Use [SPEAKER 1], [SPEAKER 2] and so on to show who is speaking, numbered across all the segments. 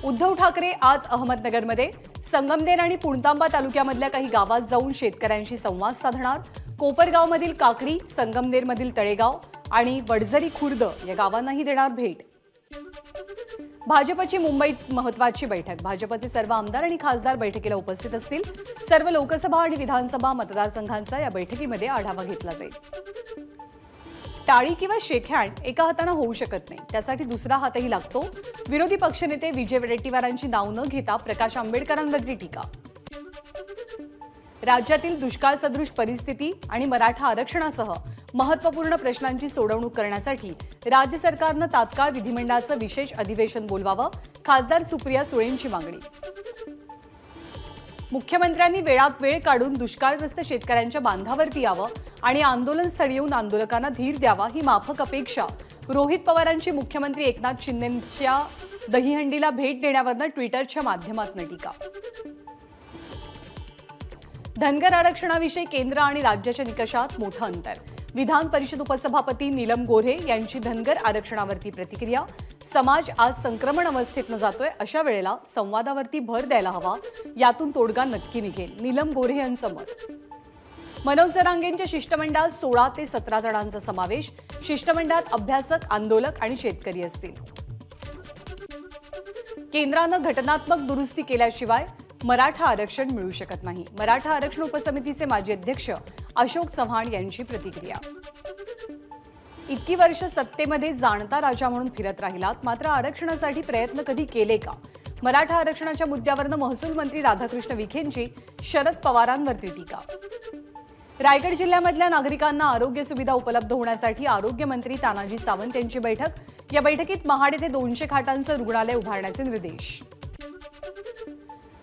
[SPEAKER 1] उद्धव ठाकरे आज अहमदनगरमध्ये संगमनेर आणि पुणतांबा तालुक्यामधल्या काही गावात जाऊन शेतकऱ्यांशी संवाद साधणार। कोपरगावमधील काकडी, संगमनेरमधील तळेगाव आणि वडझरी खुर्द या गावांनाही देणार भेट। भाजपची मुंबईत महत्त्वाची बैठक। भाजपचे सर्व आमदार आणि खासदार बैठकीला उपस्थित असतील। सर्व लोकसभा आणि विधानसभा मतदारसंघांचा या बैठकीमध्ये आढावा घेतला जाईल। टाळी किंवा शेकहँड एका हाताने होऊ शकत नाही, त्यासाठी दुसरा हातही लागतो। विरोधी पक्षनेते विजय वडेट्टीवारांची नाव न घेता प्रकाश आंबेडकरांवरची टीका। राज्यातील दुष्काळ सदृश परिस्थिती आणि मराठा आरक्षणासह महत्त्वपूर्ण प्रश्नांची सोडवणूक करण्यासाठी राज्य सरकारने तात्काळ विधिमंडळाचं विशेष अधिवेशन बोलवावं, खासदार सुप्रिया सुळेंची मागणी। मुख्यमंत्र्यांनी वेळात वेळ काढून दुष्काळग्रस्त शेतकऱ्यांच्या बांधावरती यावं आणि आंदोलनस्थळी येऊन आंदोलकांना धीर द्यावा ही माफक अपेक्षा। रोहित पवारांची मुख्यमंत्री एकनाथ शिंदेंच्या दहीहंडीला भेट देण्यावरून ट्विटरच्या माध्यमातून टीका। धनगर आरक्षणाविषयी केंद्र आणि राज्याच्या निकषात मोठं अंतर। विधान परिषद उपसभापती नीलम गोऱ्हे यांची धनगर आरक्षणावरती प्रतिक्रिया। समाज आज संक्रमण अवस्थेतनं जातोय, अशा वेळेला संवादावरती भर द्यायला हवा, यातून तोडगा नक्की निघेल, नीलम गोऱ्हे यांचं मत। मनोज जरांगेंच्या शिष्टमंडळात 16 ते 17 जणांचा समावेश। शिष्टमंडळात अभ्यासक, आंदोलक आणि शेतकरी असतील। केंद्रानं घटनात्मक दुरुस्ती केल्याशिवाय मराठा आरक्षण मिळू शकत नाही। मराठा आरक्षण उपसमितीचे माजी अध्यक्ष अशोक चव्हाण यांची प्रतिक्रिया। इतकी वर्ष सत्तेमध्ये जाणता राजा म्हणून फिरत राहिलात, मात्र आरक्षणासाठी प्रयत्न कधी केले का? मराठा आरक्षणाच्या मुद्द्यावरून महसूल मंत्री राधाकृष्ण विखेंची शरद पवारांवरती टीका। रायगड जिल्ह्यामधल्या नागरिकांना आरोग्य सुविधा उपलब्ध होण्यासाठी आरोग्य मंत्री तानाजी सावंत यांची बैठक। या बैठकीत महाड येथे 200 खाटांचं रुग्णालय उभारण्याचे निर्देश।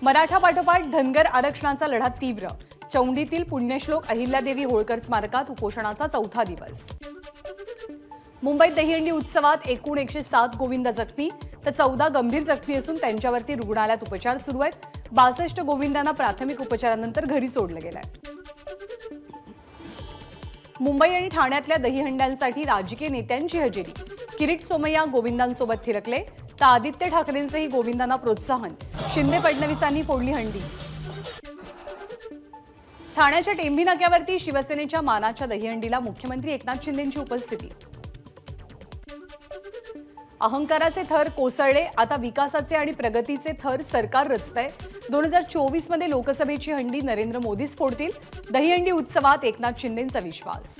[SPEAKER 1] मराठा पाठोपाठ धनगर आरक्षणाचा लढा तीव्र। चौंडीतील पुण्यश्लोक अहिल्यादेवी होळकर स्मारकात उपोषणाचा 4था दिवस। मुंबईत दहीहंडी उत्सवात एकूण 107 गोविंदा जखमी तर 14 गंभीर जखमी असून त्यांच्यावरती रुग्णालयात उपचार सुरू आहेत। 62 गोविंदांना प्राथमिक उपचारानंतर घरी सोडलं गेलंय। मुंबई आणि ठाण्यातल्या दहीहंड्यांसाठी राजकीय नेत्यांची हजेरी। किरीट सोमय्या गोविंदांसोबत थिरकले तर आदित्य ठाकरेंचंही गोविंदांना प्रोत्साहन। शिंदे फडणवीसांनी फोडली हंडी। ठाण्याच्या टेंभी नाक्यावरती शिवसेनेच्या मानाच्या दहीहंडीला मुख्यमंत्री एकनाथ शिंदेंची उपस्थिती। अहंकाराचे थर कोसळले, आता विकासाचे आणि प्रगतीचे थर सरकार रचतंय। 2024 मध्ये लोकसभेची हंडी नरेंद्र मोदीच फोडतील। दहीहंडी उत्सवात एकनाथ शिंदेंचा विश्वास।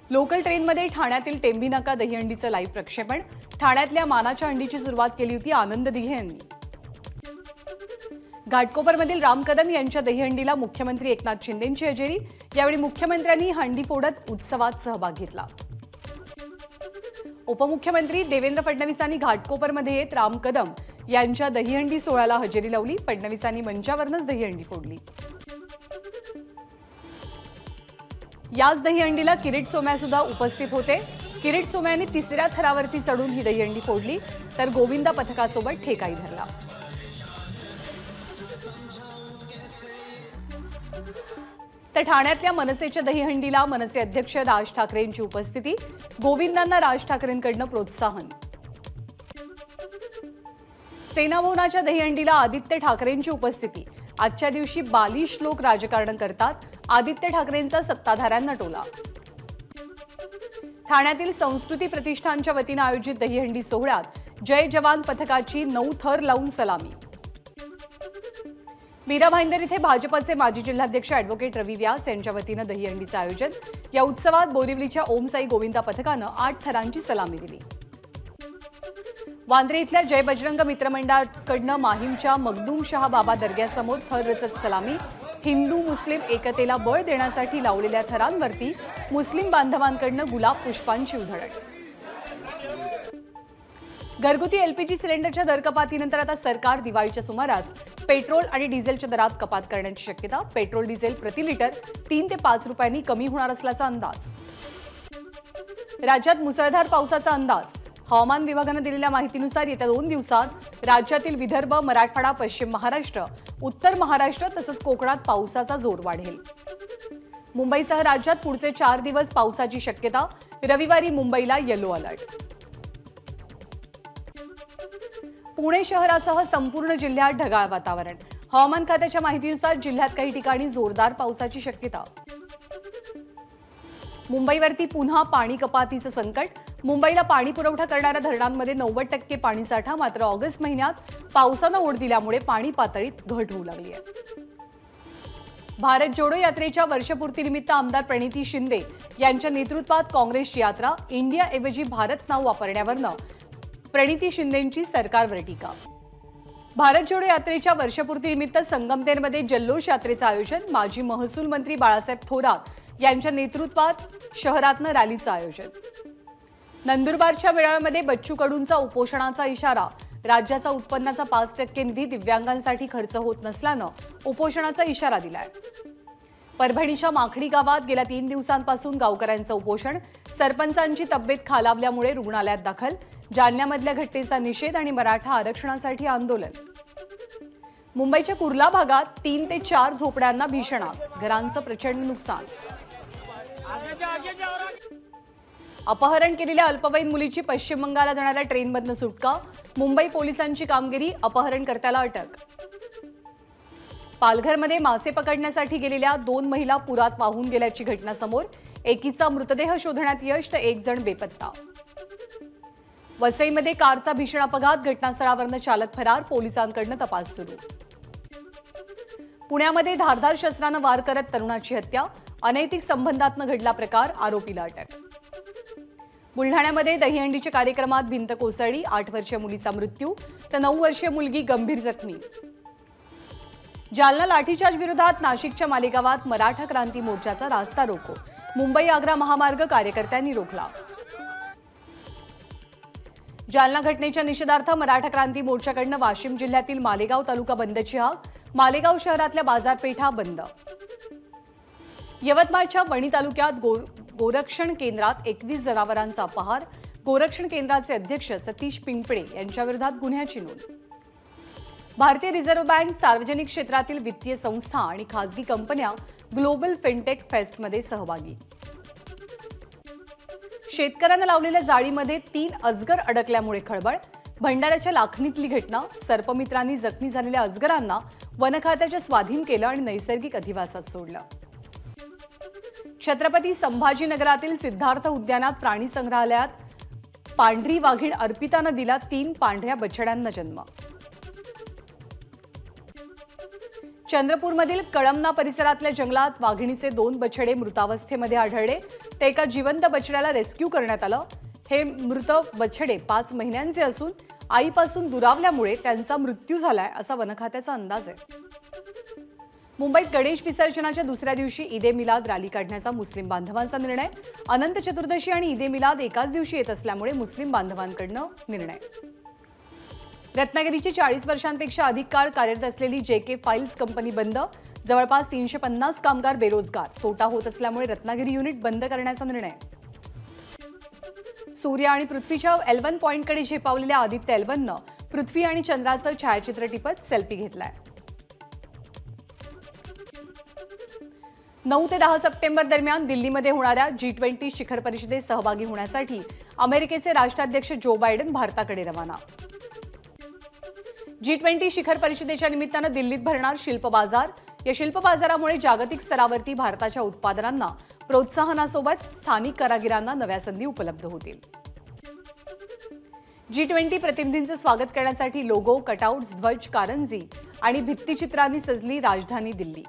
[SPEAKER 1] लोकल ट्रेनमध्ये ठाण्यातील टेंभी नाका दहीहंडीचं लाईव्ह प्रक्षेपण। ठाण्यातल्या मानाच्या हंडीची सुरुवात केली होती आनंद दिघे यांनी। घाटकोपरमधील राम कदम यांच्या दहीहंडीला मुख्यमंत्री एकनाथ शिंदेंची हजेरी। यावेळी मुख्यमंत्र्यांनी हंडी फोडत उत्सवात सहभाग घेतला। उपमुख्यमंत्री देवेंद्र फडणवीसांनी घाटकोपरमध्ये येत राम कदम यांच्या दहीहंडी सोहळ्याला हजेरी लावली। फडणवीसांनी मंचावरच दहीहंडी फोडली। याच दहीहंडीला किरीट सोमय्या सुद्धा उपस्थित होते। किरीट सोमय्यांनी 3ऱ्या थरावरती चढून ही दहीहंडी फोडली तर गोविंदा पथकासोबत ठेकाही धरला। तर ठाण्यातल्या मनसेच्या दहीहंडीला मनसे अध्यक्ष राज ठाकरेंची उपस्थिती। गोविंदांना राज ठाकरेंकडून प्रोत्साहन। सेना भवनाच्या दहीहंडीला आदित्य ठाकरेंची उपस्थिती। आजच्या दिवशी बालिश लोक राजकारण करतात, आदित्य ठाकरेंचा सत्ताधाऱ्यांना टोला। ठाण्यातील संस्कृती प्रतिष्ठानच्या वतीने आयोजित दहीहंडी सोहळ्यात जय जवान पथकाची 9 थर लावून सलामी। मीरा भाईंदर इथे भाजपचे माजी जिल्हाध्यक्ष ॲडव्होकेट रवी व्यास यांच्या वतीने दहीहंडीचं आयोजन। या उत्सवात बोरिवलीच्या ओम साई गोविंदा पथकानं 8 थरांची सलामी दिली। वांद्रे इथल्या जय बजरंग मित्रमंडळाकडून माहीमच्या मखदूम शाह बाबा दर्ग्यासमोर थर रचत सलामी। हिंदू मुस्लिम एकतेला बळ देण्यासाठी लावलेल्या थरांवरती मुस्लिम बांधवांकडून गुलाब पुष्पांची उधळण। घरगुती एलपीजी सिलेंडरच्या दरकपातीनंतर आता सरकार दिवाळीच्या सुमारास पेट्रोल आणि डिझेलच्या दरात कपात करण्याची शक्यता। पेट्रोल डिझेल प्रति लिटर 3 ते 5 रुपयांनी कमी होणार असल्याचा अंदाज। राज्यात मुसळधार पावसाचा अंदाज। हवामान विभागाने दिलेल्या माहितीनुसार येत्या 2 दिवसात राज्यातील विदर्भ, मराठवाडा, पश्चिम महाराष्ट्र, उत्तर महाराष्ट्र तसंच कोकणात पावसाचा जोर वाढेल। मुंबईसह राज्यात पुढचे 4 दिवस पावसाची शक्यता, रविवारी मुंबईला येलो अलर्ट. पुणे शहरासह संपूर्ण जिल्ह्यात ढगाळ वातावरण. हवामान खात्याच्या माहितीनुसार जिल्ह्यात काही ठिकाणी जोरदार पावसाची शक्यता. मुंबईवरती पुन्हा पाणी कपातीचं संकट. मुंबईला पाणी पुरवठा करणाऱ्या धरणांमध्ये 90% पाणीसाठा, मात्र ऑगस्ट महिन्यात पावसानं ओढ दिल्यामुळे पाणी पातळीत घट होऊ लागली आहे. भारत जोडो यात्रेच्या वर्षपूर्तीनिमित्त आमदार प्रणिती शिंदे यांच्या नेतृत्वात काँग्रेसची यात्रा. इंडियाऐवजी भारत नाव वापरण्यावरनं प्रणिती शिंदेंची सरकारवर टीका. भारत जोडो यात्रेच्या वर्षपूर्तीनिमित्त संगमनेरमध्ये जल्लोष यात्रेचं आयोजन. माजी महसूल मंत्री बाळासाहेब थोरात यांच्या नेतृत्वात शहरातनं रॅलीचं आयोजन. नंदुरबारच्या मेळाव्यामध्ये बच्चू कडूंचा उपोषणाचा इशारा. राज्याचा उत्पन्नाचा 5% निधी दिव्यांगांसाठी खर्च होत नसल्यानं उपोषणाचा इशारा दिलाय. परभणीच्या माखणी गावात गेल्या 3 दिवसांपासून गावकऱ्यांचं उपोषण. सरपंचांची तब्येत खालावल्यामुळे रुग्णालयात दाखल. जालन्यामधल्या घटनेचा निषेध आणि मराठा आरक्षणासाठी आंदोलन. मुंबईच्या कुर्ला भागात 3 ते 4 झोपड्यांना भीषण आग. घरांचं प्रचंड नुकसान. अपहरण केलेल्या अल्पवयीन मुलीची पश्चिम बंगालला जाणाऱ्या ट्रेनमधनं सुटका. मुंबई पोलिसांची कामगिरी, अपहरणकर्त्याला अटक. पालघरमध्ये मासे पकडण्यासाठी गेलेल्या 2 महिला पुरात वाहून गेल्याची घटना समोर. एकीचा मृतदेह शोधण्यात यश तर 1 जण बेपत्ता. वसईमध्ये कारचा भीषण अपघात. घटनास्थळावरनं चालक फरार. पोलिसांकडनं तपास सुरू. पुण्यामध्ये धारदार शस्त्रानं वार करत तरुणाची हत्या. अनैतिक संबंधातनं घडला प्रकार. आरोपीला अटक. बुलढाण्यामध्ये दहीहंडीच्या कार्यक्रमात भिंत कोसळली. 8 वर्षीय मुलीचा मृत्यू तर 9 वर्षीय मुलगी गंभीर जखमी. जालना लाठीचार्ज विरोधात नाशिकच्या मालेगावात मराठा क्रांती मोर्चाचा रास्ता रोको. मुंबई आग्रा महामार्ग कार्यकर्त्यांनी रोखला. जालना घटनेच्या निषेधार्थ मराठा क्रांती मोर्चाकडनं वाशिम जिल्ह्यातील मालेगाव तालुका बंदची हाक. मालेगाव शहरातल्या बाजारपेठा बंद. यवतमाळच्या वणी तालुक्यात गोरक्षण केंद्रात 21 जनावरांचा अपहार. गोरक्षण केंद्राचे अध्यक्ष सतीश पिंपळे यांच्याविरोधात गुन्ह्याची नोंद. भारतीय रिझर्व्ह बँक, सार्वजनिक क्षेत्रातील वित्तीय संस्था आणि खासगी कंपन्या ग्लोबल फिनटेक फेस्टमध्ये सहभागी. शेतकऱ्यांना लावलेल्या जाळीमध्ये 3 अजगर अडकल्यामुळे खळबळ. भंडाऱ्याच्या लाखनीतली घटना. सर्पमित्रांनी जखमी झालेल्या अजगरांना वनखात्याच्या स्वाधीन केलं आणि नैसर्गिक अधिवासात सोडलं. छत्रपती संभाजीनगरातील सिद्धार्थ उद्यानात प्राणी संग्रहालयात पांढरी वाघीण अर्पितानं दिला 3 पांढऱ्या बछड्यांना जन्म. चंद्रपूरमधील कळमना परिसरातल्या जंगलात वाघिणीचे 2 बछडे मृतावस्थेमध्ये आढळले. ते एका जिवंत बछड्याला रेस्क्यू करण्यात आलं. हे मृत बछडे 5 महिन्यांचे असून आईपासून दुरावल्यामुळे त्यांचा मृत्यू झालाय असा वनखात्याचा अंदाज आहे. मुंबईत गणेश विसर्जनाच्या दुसऱ्या दिवशी ईद-ए मिलाद रॅली काढण्याचा मुस्लिम बांधवांचा निर्णय. अनंत चतुर्दशी आणि ईद-ए मिलाद एकाच दिवशी येत असल्यामुळे मुस्लिम बांधवांकडनं निर्णय. रत्नागिरीची 40 वर्षांपेक्षा अधिक काळ कार्यरत असलेली JK फाइल्स कंपनी बंद. जवळपास 350 कामगार बेरोजगार. तोटा होत असल्यामुळे रत्नागिरी युनिट बंद करण्याचा निर्णय. सूर्य आणि पृथ्वीच्या L1 पॉइंटकडे झेपावलेल्या आदित्य L1नं पृथ्वी आणि चंद्राचं छायाचित्र टिपत सेल्फी घेतलाय. 9 ते 10 सप्टेंबर दरम्यान दिल्लीमध्ये होणाऱ्या G20 शिखर परिषदेत सहभागी होण्यासाठी अमेरिकेचे राष्ट्राध्यक्ष जो बायडन भारताकडे रवाना. G20 शिखर परिषदेच्या निमित्तानं दिल्लीत भरणार शिल्प बाजार. या शिल्प बाजारामुळे जागतिक स्तरावरती भारताच्या उत्पादनांना प्रोत्साहनासोबत स्थानिक कारागिरांना नव्या संधी उपलब्ध होतील. G20 प्रतिनिधींचं स्वागत करण्यासाठी लोगो, कटआउट्स, ध्वज, कारंजी आणि भित्तिचित्रांनी सजली राजधानी दिल्ली.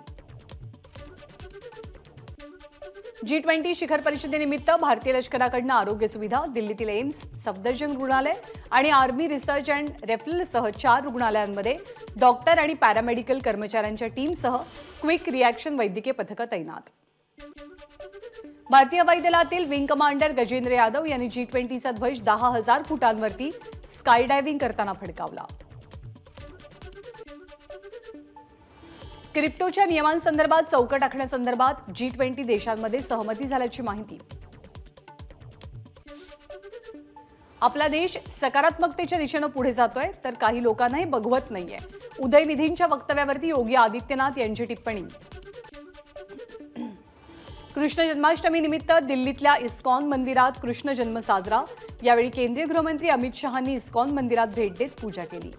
[SPEAKER 1] G20 शिखर परिषदेनिमित्त भारतीय लष्कराकडून आरोग्य सुविधा. दिल्लीतील एम्स, सफदरजंग रुग्णालय आणि आर्मी रिसर्च अँड रेफरलसह 4 रुग्णालयांमध्ये डॉक्टर आणि पॅरामेडिकल कर्मचाऱ्यांच्या टीमसह क्विक रिॲक्शन वैद्यकीय पथकं तैनात. भारतीय हवाई दलातील विंग कमांडर गजेंद्र यादव यांनी G20चा ध्वज 10,000 फुटांवरती स्काय डायव्हिंग करताना फडकावला. क्रिप्टोच्या नियमांसंदर्भात चौकट आखण्यासंदर्भात G20 देशांमध्ये सहमती झाल्याची माहिती. आपला देश सकारात्मकतेच्या दिशेने पुढे जातोय तर काही लोकांनाही बघवत नाहीये. उदयनिधींच्या वक्तव्यावरती योगी आदित्यनाथ यांची टिप्पणी. कृष्ण जन्माष्टमी निमित्त दिल्लीतल्या इस्कॉन मंदिरात कृष्ण जन्म साजरा। यावेळी केंद्रीय गृहमंत्री अमित शहांनी इस्कॉन मंदिरात भेट देत पूजा केली।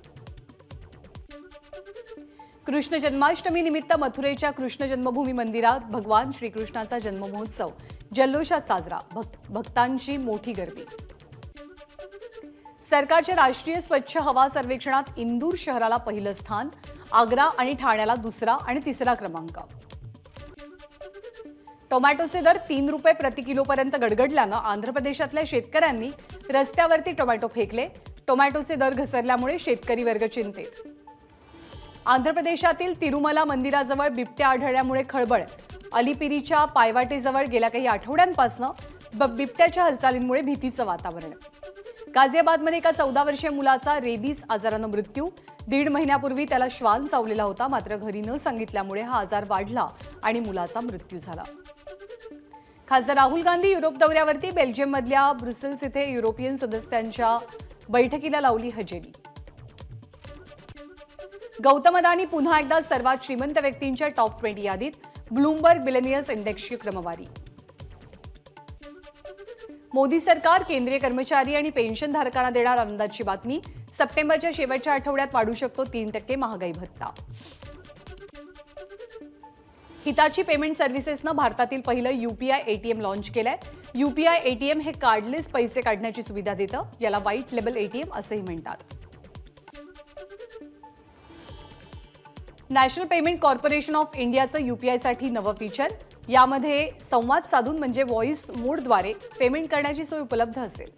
[SPEAKER 1] कृष्ण जन्माष्टमी निमित्त मथुरेच्या कृष्ण जन्मभूमी मंदिरात भगवान श्रीकृष्णाचा जन्म महोत्सव जल्लोषात साजरा। भक्तांची मोठी गर्दी। सरकारच्या राष्ट्रीय स्वच्छ हवा सर्वेक्षणात इंदूर शहराला पहिलं स्थान, आग्रा आणि ठाण्याला दुसरा आणि तिसरा क्रमांक। टोमॅटोचे दर 3 रुपये प्रति किलोपर्यंत गडगडल्यानं आंध्र प्रदेशातल्या शेतकऱ्यांनी रस्त्यावरती टोमॅटो फेकले। टोमॅटोचे दर घसरल्यामुळे शेतकरी वर्ग चिंतेत। आंध्र प्रदेशातील तिरुमला मंदिराजवळ बिबट्या आढळल्यामुळे खळबळ। अलिपिरीच्या पायवाटेजवळ गेल्या काही आठवड्यांपासून बिबट्याच्या हालचालींमुळे भीतीचं वातावरण। गाझियाबादमध्ये एका 14 वर्षीय मुलाचा रेबीज आजारानं मृत्यू। 1.5 महिन्यापूर्वी त्याला श्वान चावलेला होता, मात्र घरी न सांगितल्यामुळे हा आजार वाढला आणि मुलाचा मृत्यू झाला। खासदार राहुल गांधी युरोप दौऱ्यावरती बेल्जियममधल्या ब्रुसेल्स इथे युरोपियन सदस्यांच्या बैठकीला लावली हजेरी। गौतम अदानी पुन्हा एकदा सर्वात श्रीमंत व्यक्तींच्या टॉप 20 यादीत। ब्लूमबर्ग बिलियनियर्स इंडेक्सची क्रमवारी। मोदी सरकार केंद्रीय कर्मचारी आणि पेन्शनधारकांना देणार आनंदाची बातमी। सप्टेंबरच्या शेवटच्या आठवड्यात वाढू शकतो 3% महागाई भत्ता। हिताची पेमेंट सर्व्हिसेसनं भारतातील पहिलं यूपीआय एटीएम लॉन्च केलंय। यूपीआय एटीएम हे कार्डलेस पैसे काढण्याची सुविधा देतं। याला व्हाईट लेबल एटीएम असंही म्हणतात। नॅशनल पेमेंट कॉर्पोरेशन ऑफ इंडियाचं यूपीआयसाठी नवं फीचर। यामध्ये संवाद साधून म्हणजे व्हॉइस मोडद्वारे पेमेंट करण्याची सोय उपलब्ध असेल।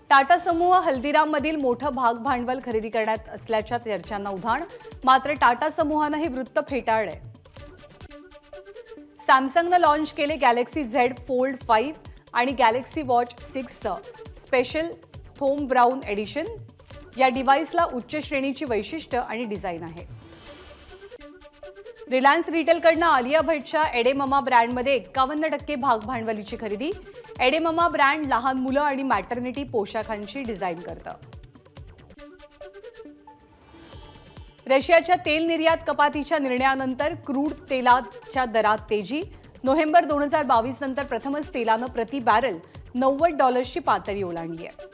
[SPEAKER 1] टाटा समूह हल्दीराममधील मोठं भाग भांडवल खरेदी करण्यात असल्याच्या चर्चांना उधाण, मात्र टाटा समूहानं हे वृत्त फेटाळलंय। सॅमसंगनं लॉन्च केले गॅलेक्सी झेड फोल्ड 5 आणि गॅलेक्सी वॉच 6चं स्पेशल थोम ब्राउन एडिशन। या डिव्हाइसला उच्च श्रेणीची वैशिष्ट्य आणि डिझाईन आहे। रिलायन्स रिटेलकडनं आलिया भट्टच्या एडेममा ब्रँडमध्ये 51% भाग भांडवलीची खरेदी। एडेममा ब्रँड लहान मुलं आणि मॅटर्निटी पोशाखांची डिझाईन करतं। रशियाच्या तेल निर्यात कपातीच्या निर्णयानंतर क्रूड तेलाच्या दरात तेजी। नोव्हेंबर 2022 नंतर प्रथमच तेलानं प्रति बॅरल $90ची पातळी ओलांडली आहे।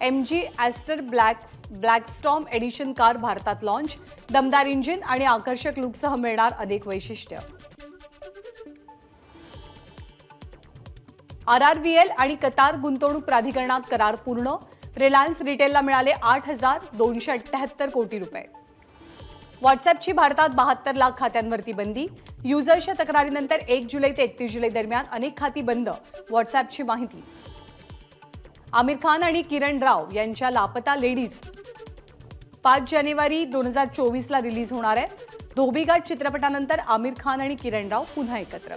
[SPEAKER 1] MG ॲस्टर ब्लॅकस्टॉर्म एडिशन कार भारतात लॉन्च। दमदार इंजिन आणि आकर्षक लुकसह मिळणार अनेक वैशिष्ट्य। RRVL आणि कतार गुंतवणूक प्राधिकरणात करार पूर्ण। रिलायन्स रिटेलला मिळाले 8,278 कोटी रुपये। व्हॉट्सअॅपची भारतात 72 लाख खात्यांवरती बंदी। युजर्सच्या तक्रारीनंतर 1 जुलै ते 31 जुलै दरम्यान अनेक खाती बंद। व्हॉट्सअॅपची माहिती। आमिर खान आणि किरण राव यांच्या लापता लेडीज 5 जानेवारी 2024ला रिलीज होणार आहे। धोबीघाट चित्रपटानंतर आमिर खान आणि किरण राव पुन्हा एकत्र।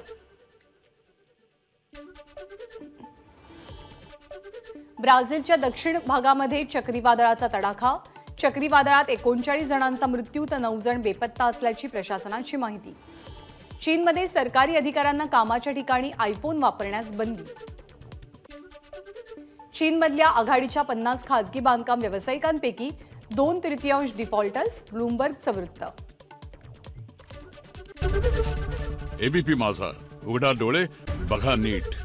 [SPEAKER 1] ब्राझीलच्या दक्षिण भागामध्ये चक्रीवादळाचा तडाखा। चक्रीवादळात 39 जणांचा मृत्यू तर 9 जण बेपत्ता असल्याची प्रशासनाची माहिती। चीनमध्ये सरकारी अधिकाऱ्यांना कामाच्या ठिकाणी आयफोन वापरण्यास बंदी। चीनमधल्या आघाडीच्या 50 खासगी बांधकाम व्यावसायिकांपैकी 2/3 डिफॉल्टर्स। ब्लूमबर्गचं वृत्त।
[SPEAKER 2] एबीपी माझा, उघडा डोळे बघा नीट।